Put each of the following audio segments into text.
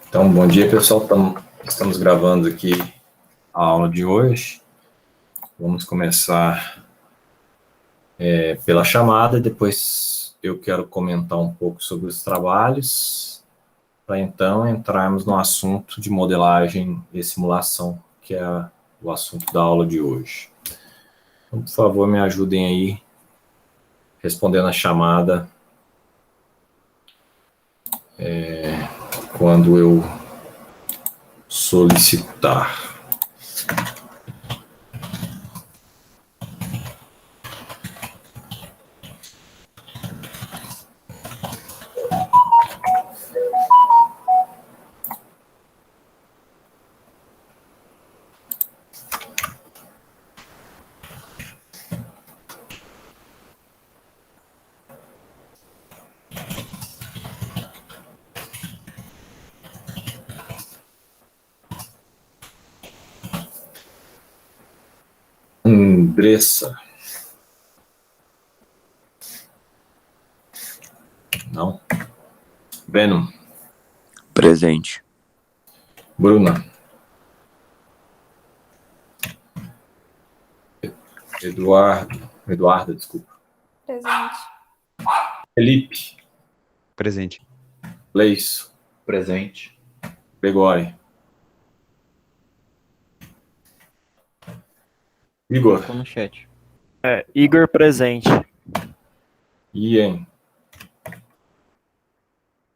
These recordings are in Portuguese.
Então, bom dia, pessoal. Estamos gravando aqui a aula de hoje. Vamos começar pela chamada, depois eu quero comentar um pouco sobre os trabalhos, para então entrarmos no assunto de modelagem e simulação, que é o assunto da aula de hoje. Então, por favor, me ajudem aí, respondendo a chamada, quando eu solicitar. Andressa. Não. Venom. Presente. Bruna. Eduardo, desculpa. Presente. Felipe. Presente. Leiço. Presente. Gregório. Igor. No chat. Igor presente. Ian.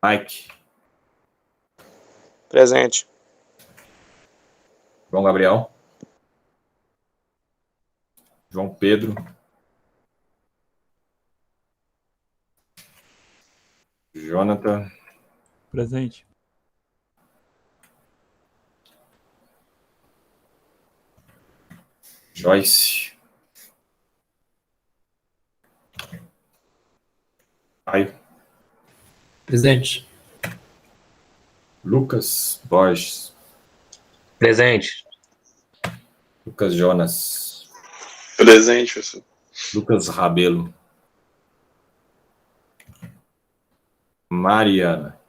Mike. Presente. João Gabriel. João Pedro. Jonathan. Presente. Joyce. Caio. Presente. Lucas Borges. Presente. Lucas Jonas. Presente, professor. Lucas Rabelo. Mariana.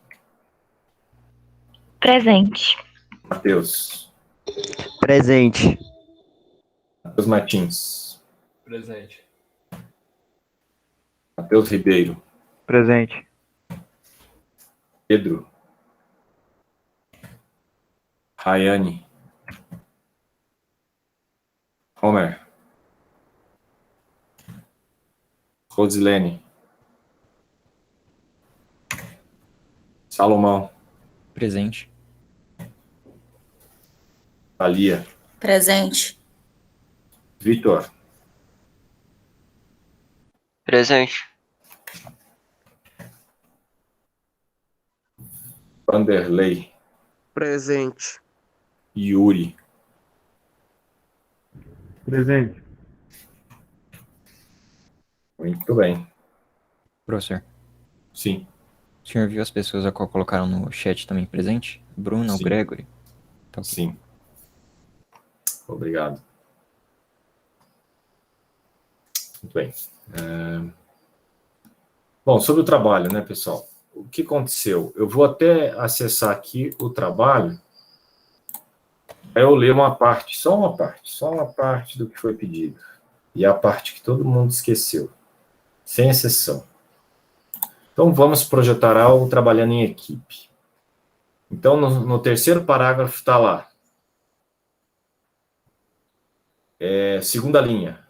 Presente. Matheus. Presente. Matheus Martins. Presente. Matheus Ribeiro. Presente. Pedro. Rayane. Homer. Rosilene. Salomão. Presente. Thalia. Presente. Vitor. Presente. Vanderlei. Presente. Yuri. Presente. Muito bem. Professor, Sim. o senhor viu as pessoas a qual colocaram no chat também presente? Bruna, o Sim. Gregory. Então, Sim. Obrigado. Muito bem. Bom, sobre o trabalho, né, pessoal? O que aconteceu? Eu vou até acessar aqui o trabalho. Aí eu ler uma parte, só uma parte do que foi pedido. E a parte que todo mundo esqueceu, sem exceção. Então, vamos projetar algo trabalhando em equipe. Então, no terceiro parágrafo está lá. Segunda linha.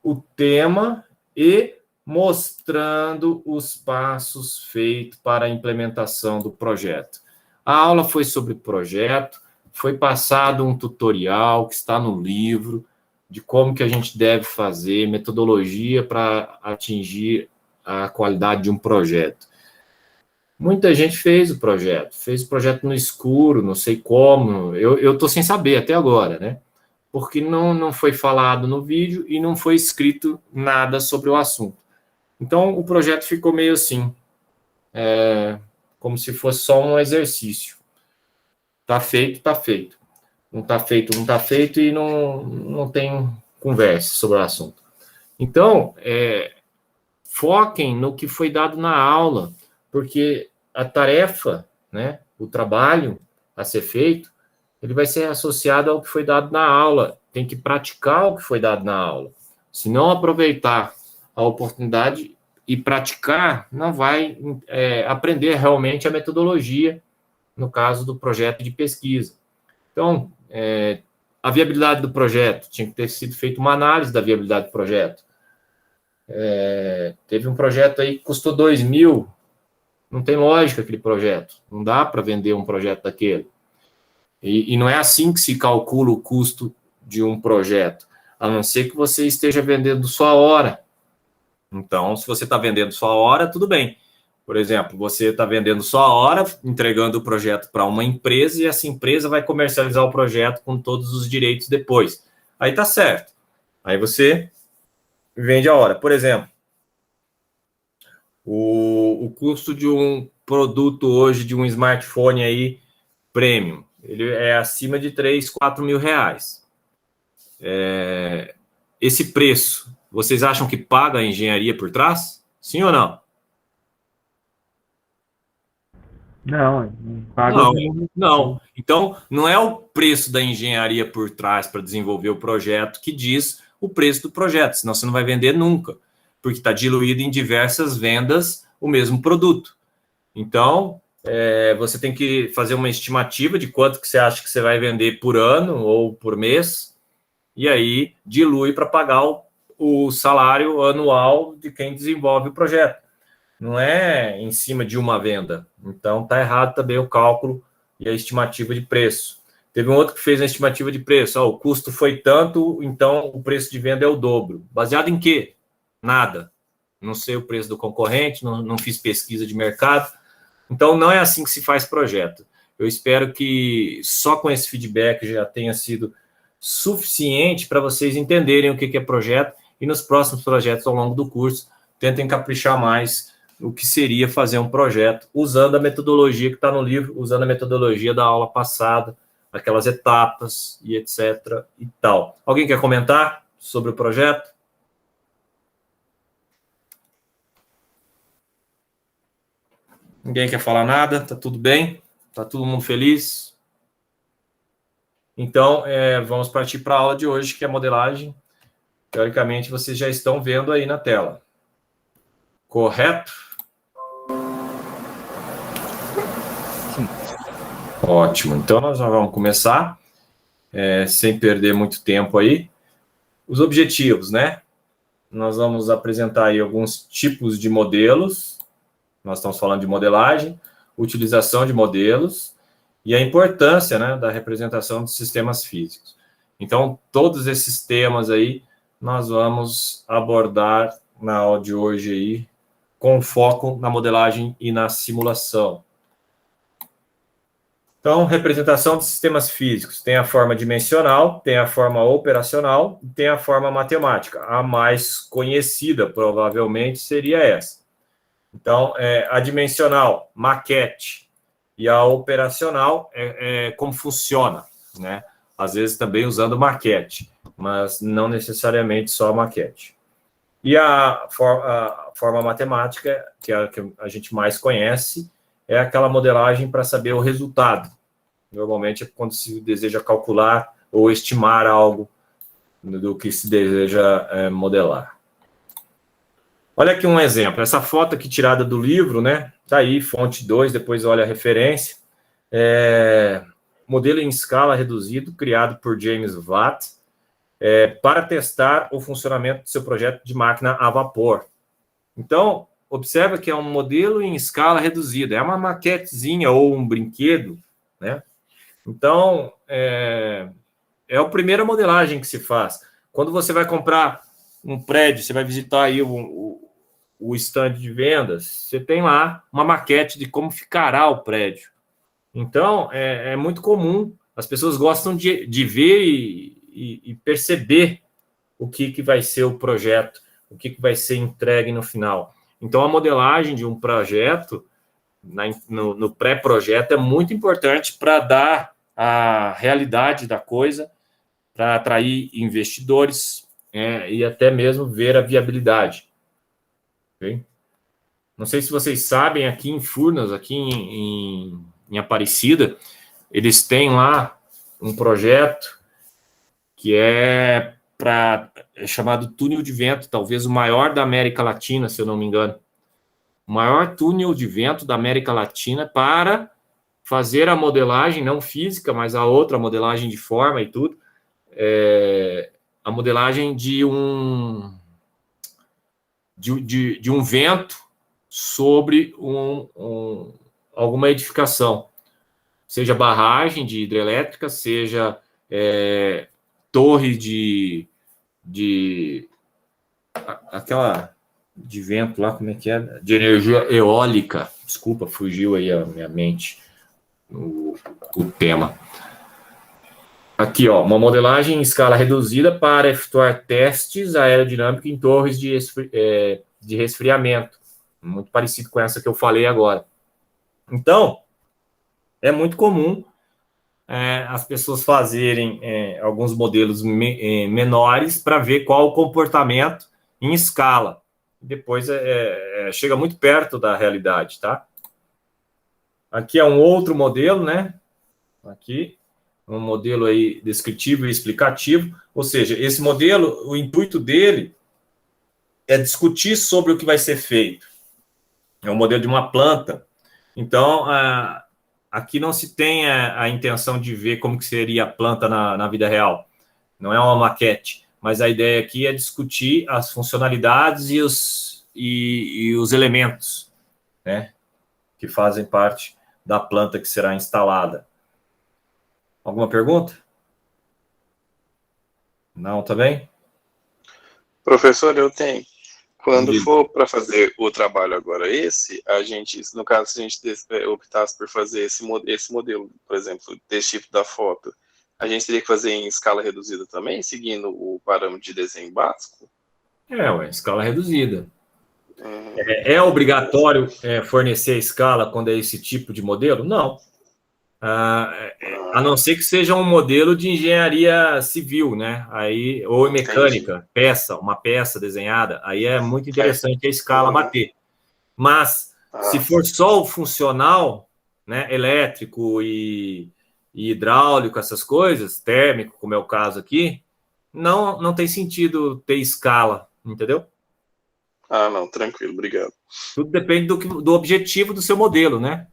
O tema e mostrando os passos feitos para a implementação do projeto. A aula foi sobre projeto, foi passado um tutorial que está no livro, de como que a gente deve fazer, metodologia para atingir a qualidade de um projeto. Muita gente fez o projeto no escuro, não sei como, eu estou sem saber até agora, né? Porque não foi falado no vídeo e não foi escrito nada sobre o assunto. Então, o projeto ficou meio assim, como se fosse só um exercício. Está feito, está feito. Não está feito, não está feito e não tem conversa sobre o assunto. Então, foquem no que foi dado na aula, porque a tarefa, né, o trabalho a ser feito, ele vai ser associado ao que foi dado na aula. Tem que praticar o que foi dado na aula. Se não aproveitar a oportunidade e praticar, não vai aprender realmente a metodologia, no caso do projeto de pesquisa. Então, a viabilidade do projeto, tinha que ter sido feita uma análise da viabilidade do projeto. Teve um projeto aí que custou 2 mil, não tem lógica aquele projeto, não dá para vender um projeto daquele. E não é assim que se calcula o custo de um projeto, a não ser que você esteja vendendo sua hora. Então, se você está vendendo sua hora, tudo bem. Por exemplo, você está vendendo sua hora, entregando o projeto para uma empresa, e essa empresa vai comercializar o projeto com todos os direitos depois. Aí tá certo. Aí você vende a hora. Por exemplo, o custo de um produto hoje, de um smartphone aí, premium, ele é acima de 3, 4 mil reais. Esse preço, vocês acham que paga a engenharia por trás? Sim ou não? Não paga. Não. Então, não é o preço da engenharia por trás para desenvolver o projeto que diz o preço do projeto, senão você não vai vender nunca, porque está diluído em diversas vendas o mesmo produto. Então, você tem que fazer uma estimativa de quanto que você acha que você vai vender por ano ou por mês, e aí dilui para pagar o salário anual de quem desenvolve o projeto. Não é em cima de uma venda. Então, está errado também o cálculo e a estimativa de preço. Teve um outro que fez a estimativa de preço. O custo foi tanto, então o preço de venda é o dobro. Baseado em quê? Nada. Não sei o preço do concorrente, não fiz pesquisa de mercado. Então, não é assim que se faz projeto. Eu espero que só com esse feedback já tenha sido suficiente para vocês entenderem o que é projeto, e nos próximos projetos ao longo do curso, tentem caprichar mais o que seria fazer um projeto, usando a metodologia que está no livro, usando a metodologia da aula passada, aquelas etapas e etc. e tal. Alguém quer comentar sobre o projeto? Ninguém quer falar nada? Tá tudo bem? Tá todo mundo feliz? Então, vamos partir para a aula de hoje, que é modelagem. Teoricamente, vocês já estão vendo aí na tela. Correto? Sim. Ótimo. Então, nós já vamos começar, sem perder muito tempo aí. Os objetivos, né? Nós vamos apresentar aí alguns tipos de modelos. Nós estamos falando de modelagem, utilização de modelos e a importância, né, da representação de sistemas físicos. Então, todos esses temas aí nós vamos abordar na aula de hoje aí, com foco na modelagem e na simulação. Então, representação de sistemas físicos. Tem a forma dimensional, tem a forma operacional e tem a forma matemática. A mais conhecida, provavelmente, seria essa. Então, a dimensional, maquete, e a operacional como funciona, né? Às vezes também usando maquete, mas não necessariamente só maquete. E a forma matemática, que é a que a gente mais conhece, é aquela modelagem para saber o resultado. Normalmente é quando se deseja calcular ou estimar algo do que se deseja modelar. Olha aqui um exemplo. Essa foto aqui tirada do livro, né? Tá aí, fonte 2, depois olha a referência. Modelo em escala reduzido, criado por James Watt, para testar o funcionamento do seu projeto de máquina a vapor. Então, observa que é um modelo em escala reduzida, é uma maquetezinha ou um brinquedo, né? Então, é a primeira modelagem que se faz. Quando você vai comprar um prédio, você vai visitar aí o stand de vendas, você tem lá uma maquete de como ficará o prédio. Então, é muito comum, as pessoas gostam de ver e perceber o que vai ser o projeto, o que vai ser entregue no final. Então, a modelagem de um projeto, no pré-projeto, é muito importante para dar a realidade da coisa, para atrair investidores e até mesmo ver a viabilidade. Okay? Não sei se vocês sabem, aqui em Furnas, aqui em em Aparecida, eles têm lá um projeto que é chamado túnel de vento, talvez o maior da América Latina, se eu não me engano. O maior túnel de vento da América Latina para fazer a modelagem, não física, mas a outra, a modelagem de forma e tudo, a modelagem de um vento sobre alguma edificação, seja barragem de hidrelétrica, seja torre aquela de vento lá, como é que é? De energia eólica. Desculpa, fugiu aí a minha mente o tema. Aqui, ó, uma modelagem em escala reduzida para efetuar testes aerodinâmicos em torres de resfriamento. Muito parecido com essa que eu falei agora. Então, é muito comum as pessoas fazerem alguns modelos menores para ver qual o comportamento em escala. Depois chega muito perto da realidade, tá? Aqui é um outro modelo, né? Aqui, um modelo aí descritivo e explicativo. Ou seja, esse modelo, o intuito dele é discutir sobre o que vai ser feito. É um modelo de uma planta. Então, aqui não se tem a intenção de ver como que seria a planta na vida real. Não é uma maquete. Mas a ideia aqui é discutir as funcionalidades e os elementos, né, que fazem parte da planta que será instalada. Alguma pergunta? Não, tá bem? Professor, eu tenho. Quando for para fazer o trabalho agora a gente, no caso, se a gente optasse por fazer esse modelo, por exemplo, desse tipo da foto, a gente teria que fazer em escala reduzida também, seguindo o parâmetro de desenho básico? Escala reduzida. É obrigatório fornecer a escala quando é esse tipo de modelo? Não. A não ser que seja um modelo de engenharia civil, né? Aí, ou mecânica, uma peça desenhada, aí é muito interessante a escala bater. Mas, se for só o funcional, né, elétrico e hidráulico, essas coisas, térmico, como é o caso aqui, não tem sentido ter escala, entendeu? Não, tranquilo, obrigado. Tudo depende do objetivo do seu modelo, né?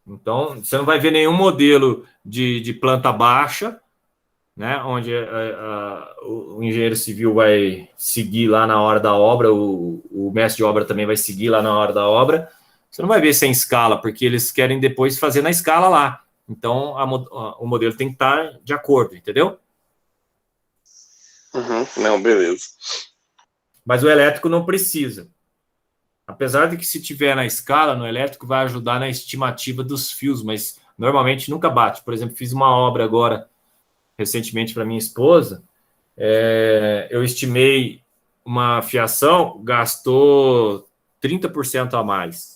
Então, você não vai ver nenhum modelo de planta baixa, né, onde o engenheiro civil vai seguir lá na hora da obra, o mestre de obra também vai seguir lá na hora da obra. Você não vai ver sem escala, porque eles querem depois fazer na escala lá. Então, o modelo tem que estar de acordo, entendeu? Não, beleza. Mas o elétrico não precisa. Apesar de que se tiver na escala, no elétrico vai ajudar na estimativa dos fios, mas normalmente nunca bate. Por exemplo, fiz uma obra agora, recentemente, para minha esposa, eu estimei uma fiação, gastou 30% a mais.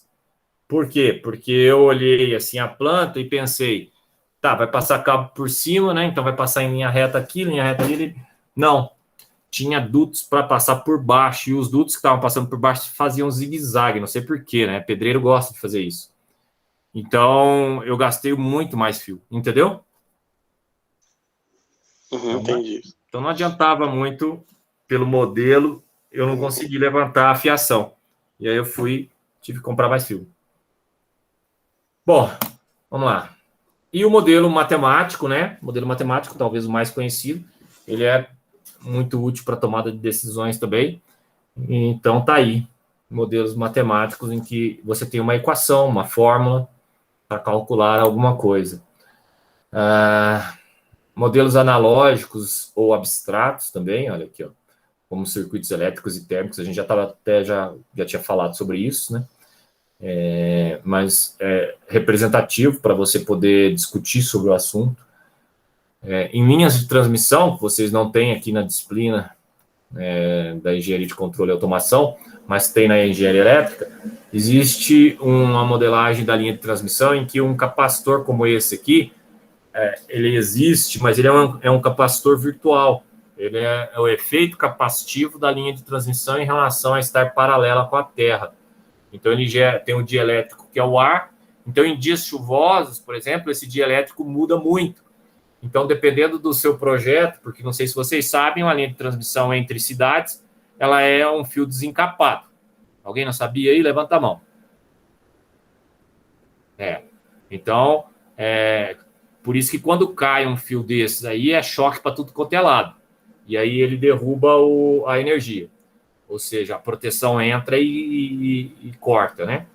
Por quê? Porque eu olhei assim a planta e pensei, vai passar cabo por cima, né? Então vai passar em linha reta aqui, linha reta ali. Não. Tinha dutos para passar por baixo, e os dutos que estavam passando por baixo faziam zigue-zague, não sei porquê, né? Pedreiro gosta de fazer isso. Então, eu gastei muito mais fio, entendeu? Entendi. Então, não adiantava muito, pelo modelo, eu não consegui levantar a fiação. E aí eu tive que comprar mais fio. Bom, vamos lá. E o modelo matemático, né? O modelo matemático, talvez o mais conhecido, ele é muito útil para tomada de decisões também. Então, tá aí, modelos matemáticos em que você tem uma equação, uma fórmula para calcular alguma coisa. Modelos analógicos ou abstratos também, olha aqui, ó, como circuitos elétricos e térmicos, a gente já tinha falado sobre isso, né? Mas é representativo para você poder discutir sobre o assunto. Em linhas de transmissão, que vocês não têm aqui na disciplina da engenharia de controle e automação, mas tem na engenharia elétrica, existe uma modelagem da linha de transmissão em que um capacitor como esse aqui, ele existe, mas ele é um capacitor virtual. Ele é o efeito capacitivo da linha de transmissão em relação a estar paralela com a Terra. Então, ele tem um dielétrico, que é o ar, Então, em dias chuvosos, por exemplo, esse dielétrico muda muito. Então, dependendo do seu projeto, porque não sei se vocês sabem, uma linha de transmissão entre cidades, ela é um fio desencapado. Alguém não sabia aí? Levanta a mão. Então, por isso que quando cai um fio desses aí, é choque para tudo quanto é lado. E aí ele derruba a energia. Ou seja, a proteção entra e corta, né?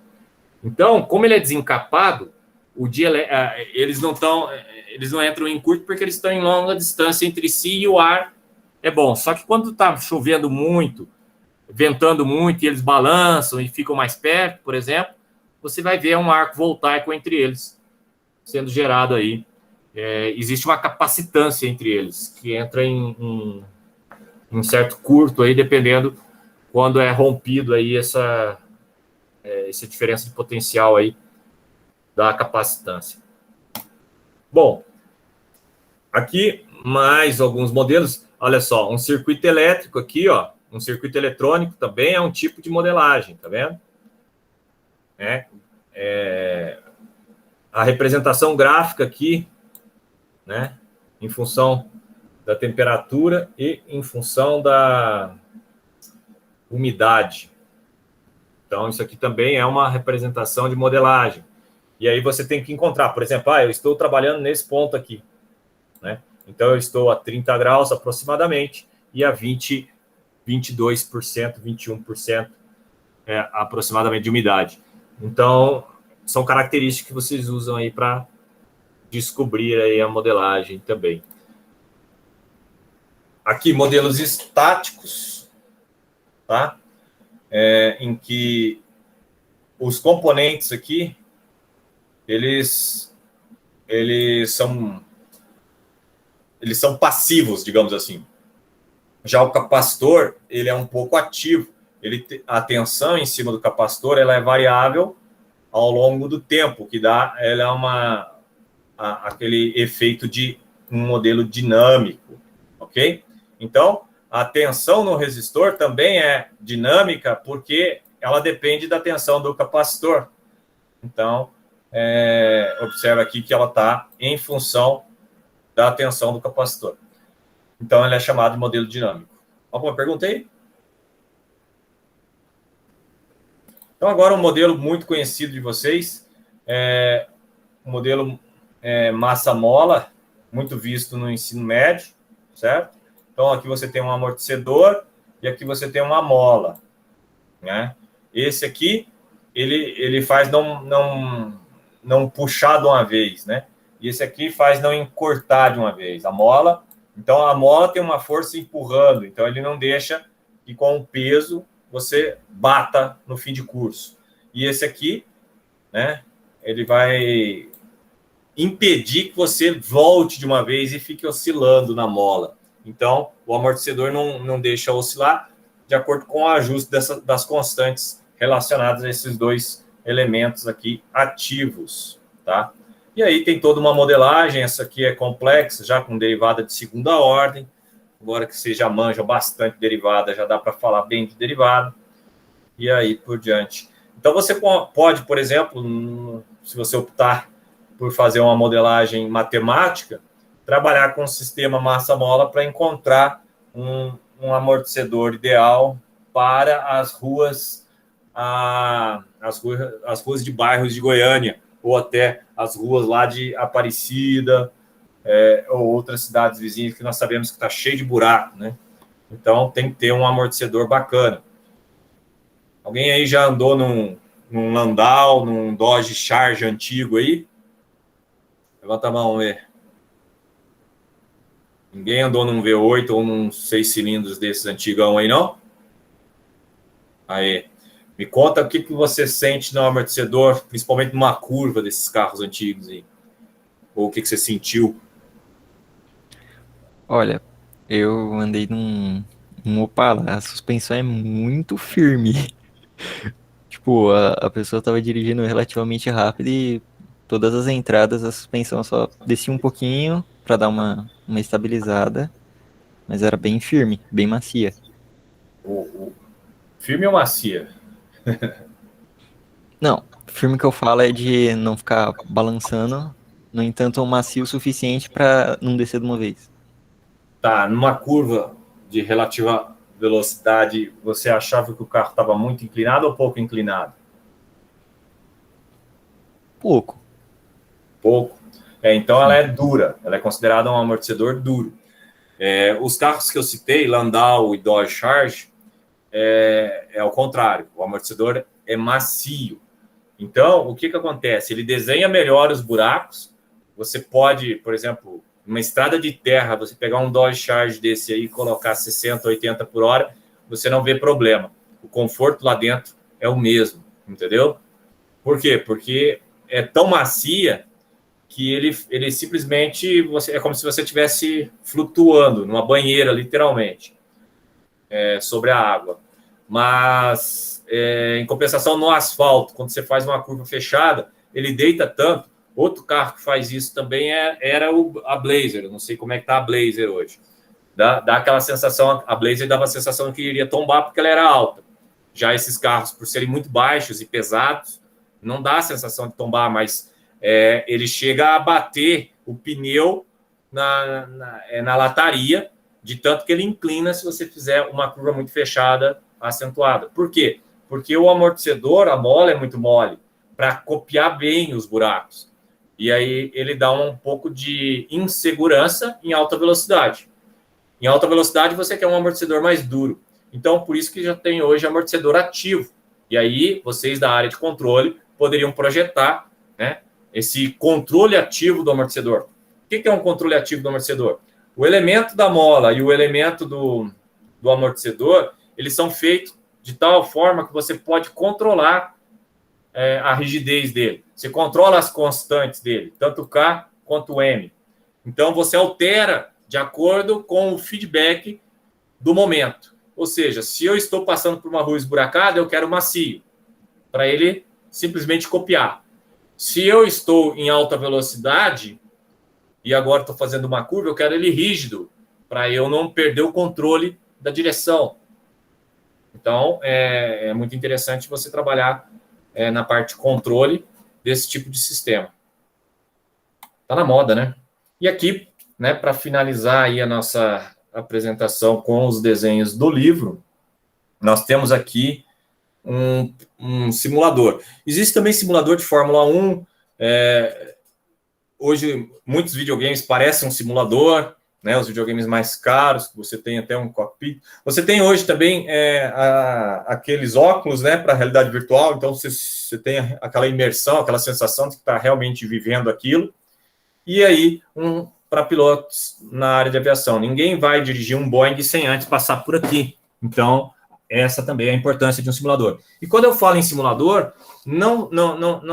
Então, como ele é desencapado, eles não entram em curto porque eles estão em longa distância entre si e o ar é bom. Só que quando está chovendo muito, ventando muito e eles balançam e ficam mais perto, por exemplo, você vai ver um arco voltaico entre eles sendo gerado aí. Existe uma capacitância entre eles que entra em certo curto aí, dependendo quando é rompido aí essa diferença de potencial aí da capacitância. Bom, aqui mais alguns modelos. Olha só, um circuito elétrico aqui, ó, um circuito eletrônico também é um tipo de modelagem, tá vendo? A representação gráfica aqui, né, em função da temperatura e em função da umidade. Então, isso aqui também é uma representação de modelagem. E aí você tem que encontrar, por exemplo, eu estou trabalhando nesse ponto aqui, né? Então, eu estou a 30 graus aproximadamente e a 22%, 21% aproximadamente de umidade. Então, são características que vocês usam aí para descobrir aí a modelagem também. Aqui, modelos estáticos, tá? Em que os componentes aqui, eles são passivos, digamos assim. Já o capacitor, ele é um pouco ativo. A tensão em cima do capacitor, ela é variável ao longo do tempo, que dá aquele efeito de um modelo dinâmico, ok? Então, a tensão no resistor também é dinâmica porque ela depende da tensão do capacitor. Então, observa aqui que ela está em função da tensão do capacitor. Então, ele é chamado de modelo dinâmico. Alguma pergunta aí? Então, agora um modelo muito conhecido de vocês, o modelo massa-mola, muito visto no ensino médio, certo? Então, aqui você tem um amortecedor e aqui você tem uma mola, né? Esse aqui, ele faz não puxar de uma vez, né? E esse aqui faz não encurtar de uma vez. A mola, então a mola tem uma força empurrando, então ele não deixa que com o peso você bata no fim de curso. E esse aqui, né? Ele vai impedir que você volte de uma vez e fique oscilando na mola. Então, o amortecedor não deixa oscilar de acordo com o ajuste das constantes relacionadas a esses dois elementos aqui ativos, tá? E aí tem toda uma modelagem, essa aqui é complexa, já com derivada de segunda ordem. Agora que vocês já manjam bastante derivada, já dá para falar bem de derivada. E aí por diante. Então, você pode, por exemplo, se você optar por fazer uma modelagem matemática, trabalhar com o sistema massa-mola para encontrar um amortecedor ideal para as ruas de bairros de Goiânia, ou até as ruas lá de Aparecida, ou outras cidades vizinhas que nós sabemos que está cheio de buraco, né? Então, tem que ter um amortecedor bacana. Alguém aí já andou num Landau, num Dodge Charge antigo aí? Levanta a mão, vê. Ninguém andou num V8 ou num 6 cilindros desses antigão aí, não? Aí. Me conta o que você sente no amortecedor, principalmente numa curva desses carros antigos aí. Ou o que você sentiu? Olha, eu andei num Opala, a suspensão é muito firme. Tipo, a pessoa tava dirigindo relativamente rápido e todas as entradas, a suspensão só descia um pouquinho para dar uma estabilizada, mas era bem firme, bem macia. Firme ou macia? Não, firme que eu falo é de não ficar balançando, no entanto, macio o suficiente para não descer de uma vez. Tá, numa curva de relativa velocidade, você achava que o carro estava muito inclinado ou pouco inclinado? Pouco. Pouco. Então ela é dura, ela é considerada um amortecedor duro. Os carros que eu citei, Landau e Dodge Charge, é ao contrário, o amortecedor é macio. Então, o que acontece? Ele desenha melhor os buracos. Você pode, por exemplo, numa estrada de terra, você pegar um Dodge Charge desse aí e colocar 60, 80 por hora, você não vê problema. O conforto lá dentro é o mesmo, entendeu? Por quê? Porque é tão macia que ele simplesmente é como se você estivesse flutuando numa banheira, literalmente, sobre a água. Mas, em compensação, no asfalto, quando você faz uma curva fechada, ele deita tanto. Outro carro que faz isso também era a Blazer. Eu não sei como é que está a Blazer hoje. Dá aquela sensação, a Blazer dava a sensação que iria tombar porque ela era alta. Já esses carros, por serem muito baixos e pesados, não dá a sensação de tombar, mas ele chega a bater o pneu na lataria, de tanto que ele inclina se você fizer uma curva muito fechada, acentuada. Por quê? Porque o amortecedor, a mola é muito mole, para copiar bem os buracos. E aí ele dá um pouco de insegurança em alta velocidade. Em alta velocidade você quer um amortecedor mais duro. Então, por isso que já tem hoje amortecedor ativo. E aí, vocês da área de controle poderiam projetar, né, esse controle ativo do amortecedor. O que é um controle ativo do amortecedor? O elemento da mola e o elemento do amortecedor, eles são feitos de tal forma que você pode controlar a rigidez dele. Você controla as constantes dele, tanto o K quanto o M. Então, você altera de acordo com o feedback do momento. Ou seja, se eu estou passando por uma rua esburacada, eu quero macio, para ele simplesmente copiar. Se eu estou em alta velocidade e agora estou fazendo uma curva, eu quero ele rígido, para eu não perder o controle da direção. Então, é muito interessante você trabalhar na parte de controle desse tipo de sistema. Está na moda, né? E aqui, né, para finalizar aí a nossa apresentação com os desenhos do livro, nós temos aqui um simulador. Existe também simulador de Fórmula 1. Hoje, muitos videogames parecem um simulador, né, os videogames mais caros, você tem até um cockpit. Você tem hoje também aqueles óculos, né, para a realidade virtual, então você tem aquela imersão, aquela sensação de que está realmente vivendo aquilo. E aí, para pilotos na área de aviação. Ninguém vai dirigir um Boeing sem antes passar por aqui. Então, essa também é a importância de um simulador. E quando eu falo em simulador, não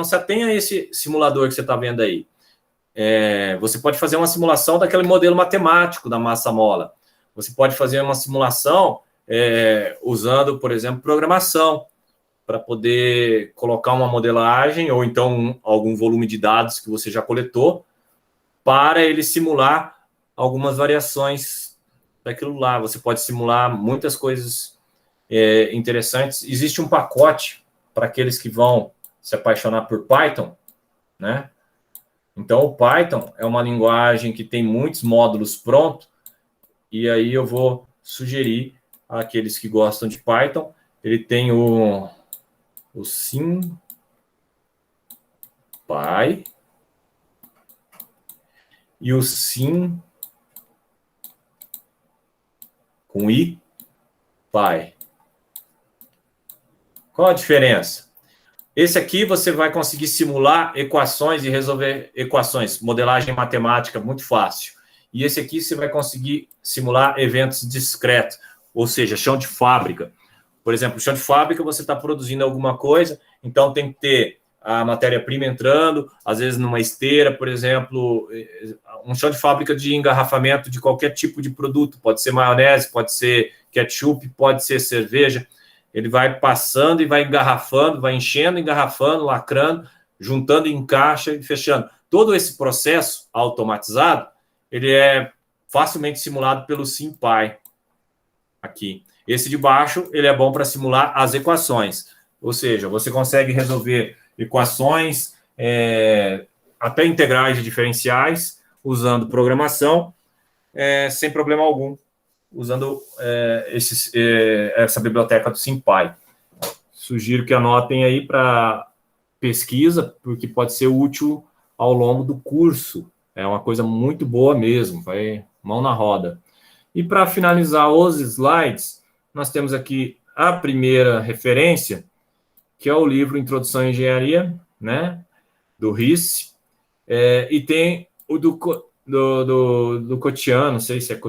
se atenha a esse simulador que você está vendo aí. Você pode fazer uma simulação daquele modelo matemático da massa-mola. Você pode fazer uma simulação usando, por exemplo, programação, para poder colocar uma modelagem ou então algum volume de dados que você já coletou, para ele simular algumas variações daquilo lá. Você pode simular muitas coisas interessantes. Existe um pacote para aqueles que vão se apaixonar por Python, né? Então, o Python é uma linguagem que tem muitos módulos prontos, e aí eu vou sugerir àqueles que gostam de Python, ele tem o SimPy, e o Sim com I, Pi. Qual a diferença? Esse aqui você vai conseguir simular equações e resolver equações, modelagem matemática muito fácil. E esse aqui você vai conseguir simular eventos discretos, ou seja, chão de fábrica. Por exemplo, chão de fábrica, você está produzindo alguma coisa, então tem que ter a matéria-prima entrando, às vezes numa esteira, por exemplo, um chão de fábrica de engarrafamento de qualquer tipo de produto, pode ser maionese, pode ser ketchup, pode ser cerveja. Ele vai passando e vai engarrafando, vai enchendo, engarrafando, lacrando, juntando em caixa e fechando. Todo esse processo automatizado, ele é facilmente simulado pelo SimPy aqui. Esse de baixo, ele é bom para simular as equações. ou seja, você consegue resolver equações, até integrais de diferenciais, usando programação, sem problema algum, usando essa biblioteca do SymPy. Sugiro que anotem aí para pesquisa, porque pode ser útil ao longo do curso. É uma coisa muito boa mesmo, vai mão na roda. E para finalizar os slides, nós temos aqui a primeira referência, que é o livro Introdução à Engenharia, né, do Risse, e tem o do Cotian, não sei se é,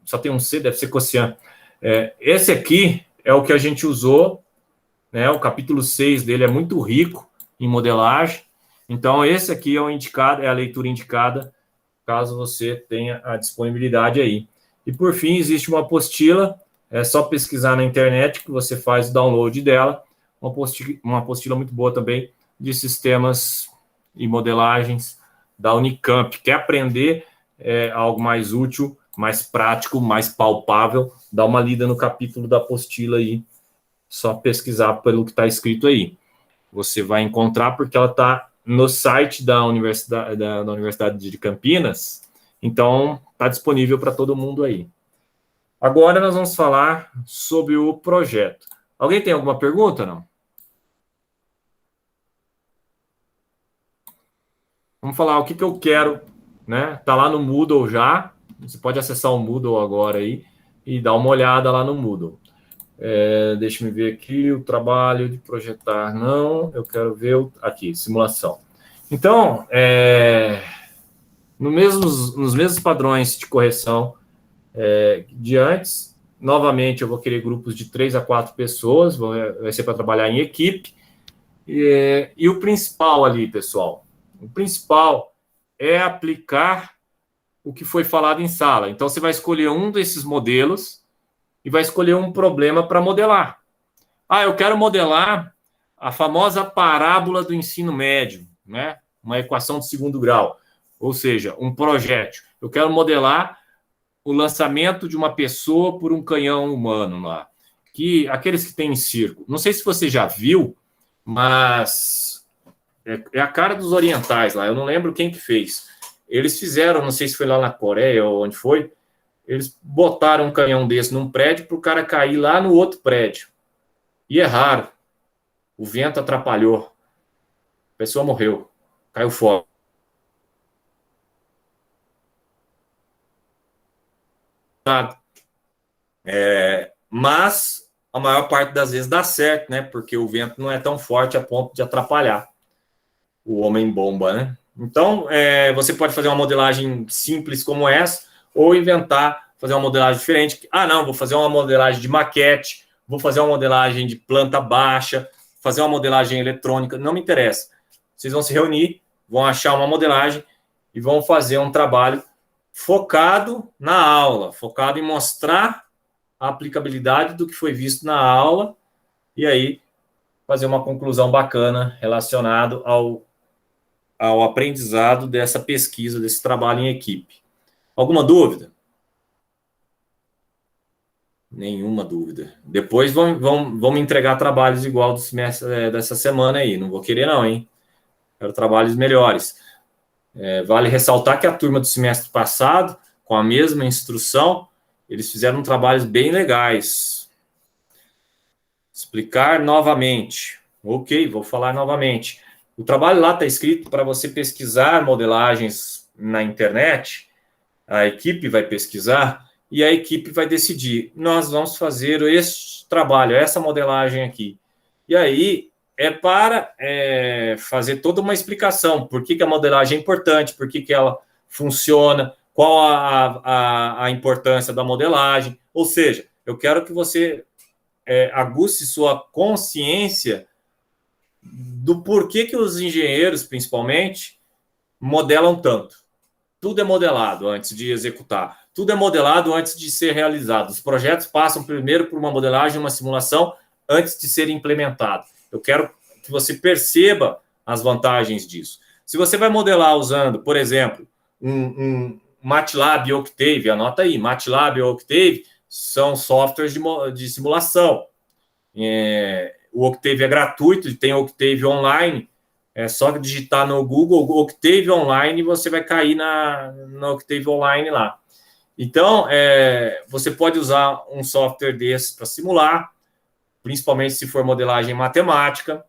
só tem um C, deve ser Cotian. Esse aqui é o que a gente usou, né, o capítulo 6 dele é muito rico em modelagem, então esse aqui é o indicado, é a leitura indicada, caso você tenha a disponibilidade aí. E por fim, existe uma apostila, é só pesquisar na internet que você faz o download dela, uma apostila muito boa também de sistemas e modelagens da Unicamp. Quer aprender algo mais útil, mais prático, mais palpável, dá uma lida no capítulo da apostila aí, só pesquisar pelo que está escrito aí. Você vai encontrar porque ela está no site da Universidade de Campinas, então está disponível para todo mundo aí. Agora nós vamos falar sobre o projeto. Alguém tem alguma pergunta, não? Vamos falar o que eu quero, né? Tá lá no Moodle já. Você pode acessar o Moodle agora aí e dar uma olhada lá no Moodle. Deixa eu ver aqui o trabalho de projetar. Não, eu quero ver aqui, simulação. Então, nos mesmos padrões de correção de antes, novamente eu vou querer grupos de 3 a 4 pessoas, vai ser para trabalhar em equipe. E o principal ali, pessoal, o principal é aplicar o que foi falado em sala. Então, você vai escolher um desses modelos e vai escolher um problema para modelar. Eu quero modelar a famosa parábola do ensino médio, né? Uma equação de segundo grau, ou seja, um projétil. Eu quero modelar o lançamento de uma pessoa por um canhão humano lá, aqueles que tem em circo. Não sei se você já viu, mas é a cara dos orientais lá, eu não lembro quem que fez. Eles fizeram, não sei se foi lá na Coreia ou onde foi, eles botaram um canhão desse num prédio para o cara cair lá no outro prédio. E erraram. O vento atrapalhou. A pessoa morreu. Caiu fora. Mas a maior parte das vezes dá certo, né? Porque o vento não é tão forte a ponto de atrapalhar o homem-bomba, né? Então, você pode fazer uma modelagem simples como essa, ou fazer uma modelagem diferente. Não, vou fazer uma modelagem de maquete, vou fazer uma modelagem de planta baixa, fazer uma modelagem eletrônica, não me interessa. Vocês vão se reunir, vão achar uma modelagem e vão fazer um trabalho focado na aula, focado em mostrar a aplicabilidade do que foi visto na aula e aí fazer uma conclusão bacana relacionado ao aprendizado dessa pesquisa, desse trabalho em equipe. Alguma dúvida? Nenhuma dúvida. Depois vão me entregar trabalhos igual do semestre dessa semana aí. Não vou querer não, hein? Quero trabalhos melhores. Vale ressaltar que a turma do semestre passado, com a mesma instrução, eles fizeram trabalhos bem legais. Explicar novamente. Ok, vou falar novamente. O trabalho lá está escrito para você pesquisar modelagens na internet, a equipe vai pesquisar e a equipe vai decidir, nós vamos fazer este trabalho, essa modelagem aqui. E aí para fazer toda uma explicação, por que a modelagem é importante, por que ela funciona, qual a importância da modelagem. Ou seja, eu quero que você aguce sua consciência do porquê que os engenheiros, principalmente, modelam tanto. Tudo é modelado antes de executar. Tudo é modelado antes de ser realizado. Os projetos passam primeiro por uma modelagem, uma simulação, antes de serem implementados. Eu quero que você perceba as vantagens disso. Se você vai modelar usando, por exemplo, um MATLAB e Octave, anota aí, MATLAB e Octave são softwares de simulação. o Octave é gratuito, tem o Octave Online, é só digitar no Google Octave Online e você vai cair na Octave Online lá. Então, você pode usar um software desse para simular, principalmente se for modelagem matemática.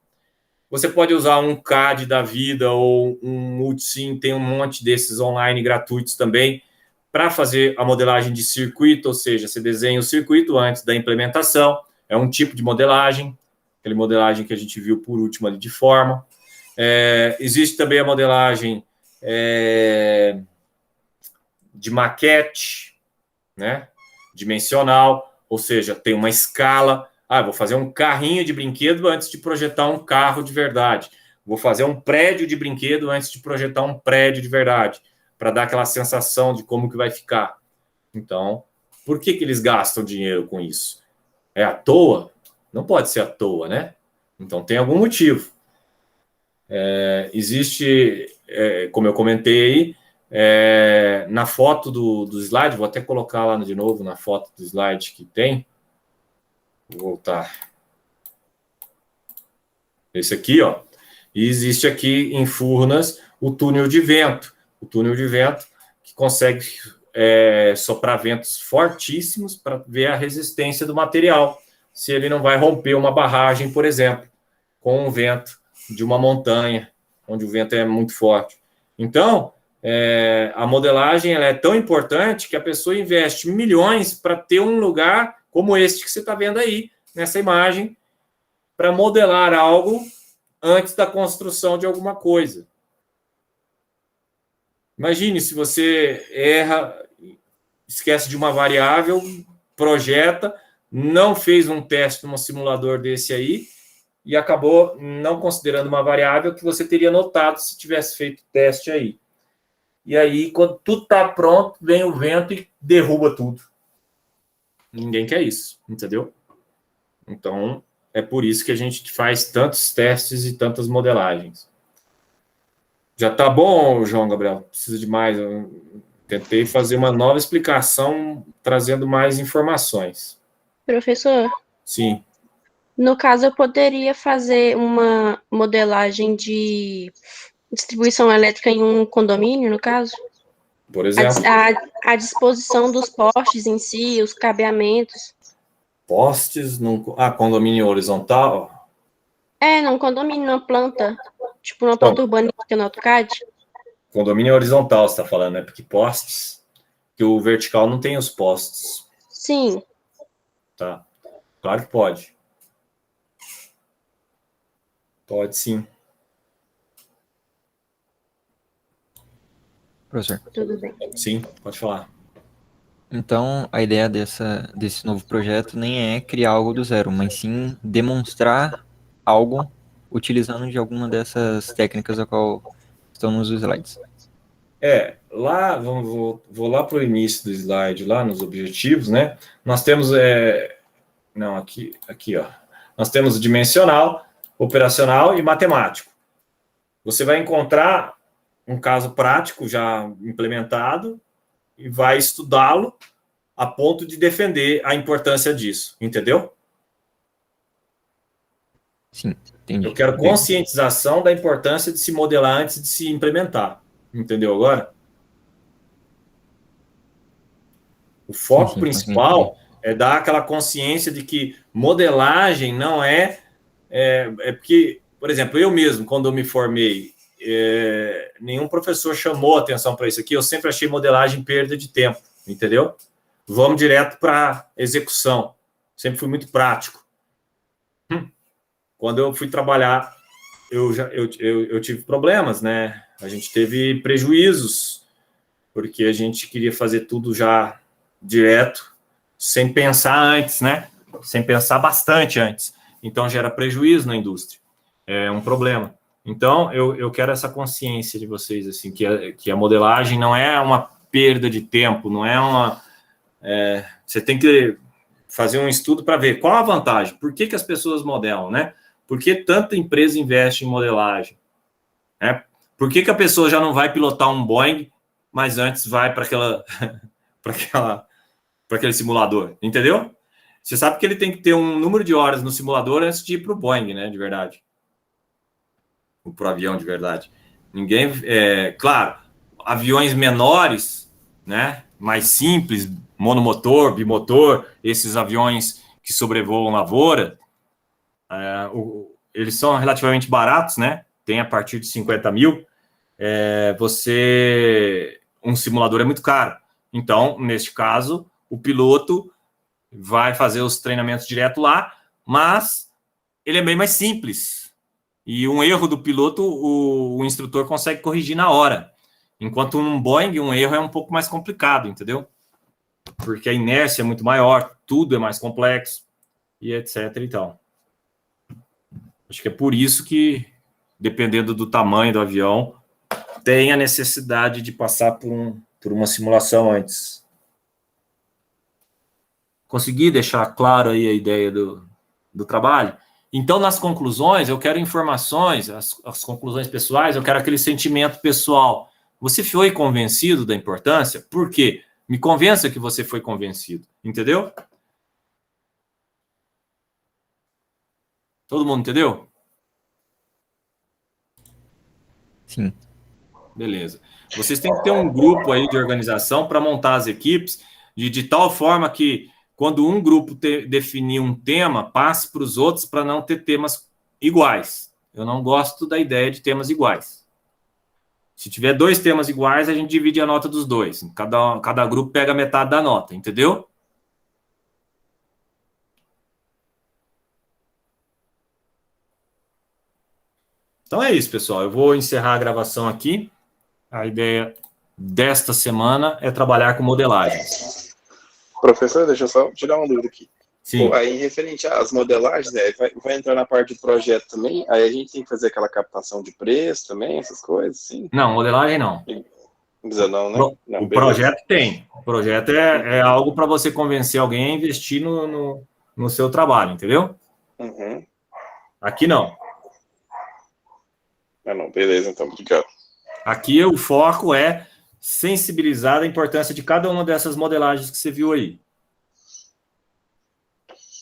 Você pode usar um CAD da vida ou um Multisim, tem um monte desses online gratuitos também, para fazer a modelagem de circuito, ou seja, você desenha o circuito antes da implementação, é um tipo de modelagem, aquela modelagem que a gente viu por último ali de forma. Existe também a modelagem de maquete, né? Dimensional, ou seja, tem uma escala. Vou fazer um carrinho de brinquedo antes de projetar um carro de verdade. Vou fazer um prédio de brinquedo antes de projetar um prédio de verdade, para dar aquela sensação de como que vai ficar. Então, por que eles gastam dinheiro com isso? É à toa? Não pode ser à toa, né? Então, tem algum motivo. Existe, como eu comentei aí, na foto do slide, vou até colocar lá de novo na foto do slide que tem. Vou voltar. Esse aqui, ó. E existe aqui em Furnas o túnel de vento. O túnel de vento que consegue soprar ventos fortíssimos para ver a resistência do material. Se ele não vai romper uma barragem, por exemplo, com um vento de uma montanha, onde o vento é muito forte. Então, a modelagem ela é tão importante que a pessoa investe milhões para ter um lugar como este que você está vendo aí, nessa imagem, para modelar algo antes da construção de alguma coisa. Imagine se você erra, esquece de uma variável, projeta, não fez um teste num simulador desse aí e acabou não considerando uma variável que você teria notado se tivesse feito o teste aí. E aí, quando tudo está pronto, vem o vento e derruba tudo. Ninguém quer isso, entendeu? Então, é por isso que a gente faz tantos testes e tantas modelagens. Já tá bom, João Gabriel? Precisa de mais? Eu tentei fazer uma nova explicação, trazendo mais informações. Professor, Sim. no caso, eu poderia fazer uma modelagem de distribuição elétrica em um condomínio, no caso? Por exemplo? A disposição dos postes em si, os cabeamentos. Postes num condomínio horizontal? Num condomínio, numa planta. Tipo, numa planta urbanística no AutoCAD. Condomínio horizontal, você está falando, né? Porque postes, que o vertical não tem os postes. Sim. Tá. Claro que pode. Pode sim. Professor. Tudo bem. Sim, pode falar. Então, a ideia desse novo projeto nem é criar algo do zero, mas sim demonstrar algo utilizando de alguma dessas técnicas a qual estão nos slides. Lá, vou lá para o início do slide, lá nos objetivos, né? Nós temos, não, aqui, ó. Nós temos dimensional, operacional e matemático. Você vai encontrar um caso prático já implementado e vai estudá-lo a ponto de defender a importância disso, entendeu? Sim, entendi. Eu quero conscientização da importância de se modelar antes de se implementar, entendeu agora? O foco principal é dar aquela consciência de que modelagem não é porque, por exemplo, eu mesmo, quando eu me formei, nenhum professor chamou atenção para isso aqui, eu sempre achei modelagem perda de tempo, entendeu? Vamos direto para execução, sempre fui muito prático. Quando eu fui trabalhar, eu tive problemas, né? A gente teve prejuízos, porque a gente queria fazer tudo já direto, sem pensar antes, né? Sem pensar bastante antes. Então, gera prejuízo na indústria. É um problema. Então, eu quero essa consciência de vocês, assim, que a modelagem não é uma perda de tempo, não é uma... você tem que fazer um estudo para ver qual a vantagem, por que as pessoas modelam, né? Por que tanta empresa investe em modelagem? Por que a pessoa já não vai pilotar um Boeing, mas antes vai para aquele simulador, entendeu? Você sabe que ele tem que ter um número de horas no simulador antes de ir para o Boeing, né? De verdade. Para o avião de verdade. Ninguém... claro, aviões menores, né? Mais simples, monomotor, bimotor, esses aviões que sobrevoam lavoura, eles são relativamente baratos, né? Tem a partir de 50 mil. Um simulador é muito caro. Então, neste caso, o piloto vai fazer os treinamentos direto lá, mas ele é bem mais simples. E um erro do piloto, o instrutor consegue corrigir na hora. Enquanto num Boeing, um erro é um pouco mais complicado, entendeu? Porque a inércia é muito maior, tudo é mais complexo, e etc. Então, acho que é por isso que, dependendo do tamanho do avião, tem a necessidade de passar por uma simulação antes. Consegui deixar claro aí a ideia do trabalho? Então, nas conclusões, eu quero informações, as conclusões pessoais, eu quero aquele sentimento pessoal. Você foi convencido da importância? Por quê? Me convença que você foi convencido. Entendeu? Todo mundo entendeu? Sim. Beleza. Vocês têm que ter um grupo aí de organização para montar as equipes de tal forma que, quando um grupo definir um tema, passe para os outros para não ter temas iguais. Eu não gosto da ideia de temas iguais. Se tiver 2 temas iguais, a gente divide a nota dos 2. Cada grupo pega metade da nota, entendeu? Então é isso, pessoal. Eu vou encerrar a gravação aqui. A ideia desta semana é trabalhar com modelagens. Professor, deixa eu só tirar uma dúvida aqui. Sim. Pô, aí, referente às modelagens, né, vai entrar na parte do projeto também, aí a gente tem que fazer aquela captação de preço também, essas coisas, sim? Não, modelagem não. Não precisa não, né? Não, o beleza. projeto tem. O projeto é algo para você convencer alguém a investir no seu trabalho, entendeu? Uhum. Aqui não. Não, beleza, então, obrigado. Aqui o foco é sensibilizar a importância de cada uma dessas modelagens que você viu aí.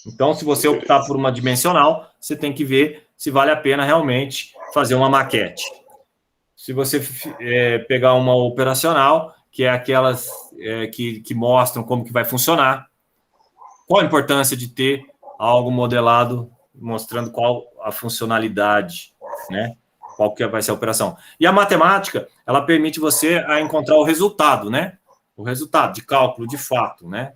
Então, se você optar por uma dimensional, você tem que ver se vale a pena realmente fazer uma maquete. Se você pegar uma operacional, que é aquelas que mostram como que vai funcionar, qual a importância de ter algo modelado, mostrando qual a funcionalidade, né? Qual que vai ser a operação. E a matemática, ela permite você encontrar o resultado, né? O resultado de cálculo de fato, né?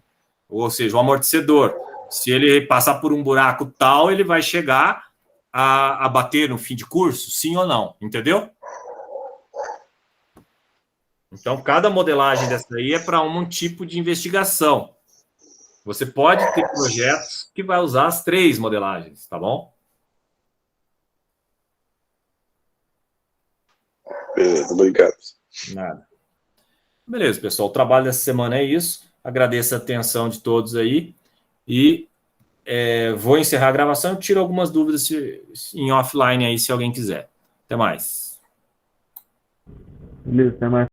Ou seja, o amortecedor. Se ele passar por um buraco tal, ele vai chegar a bater no fim de curso, sim ou não, entendeu? Então, cada modelagem dessa aí é para um tipo de investigação. Você pode ter projetos que vai usar as 3 modelagens, tá bom? Beleza, obrigado. Nada. Beleza, pessoal. O trabalho dessa semana é isso. Agradeço a atenção de todos aí. E vou encerrar a gravação. Eu tiro algumas dúvidas em offline aí, se alguém quiser. Até mais. Beleza, até mais.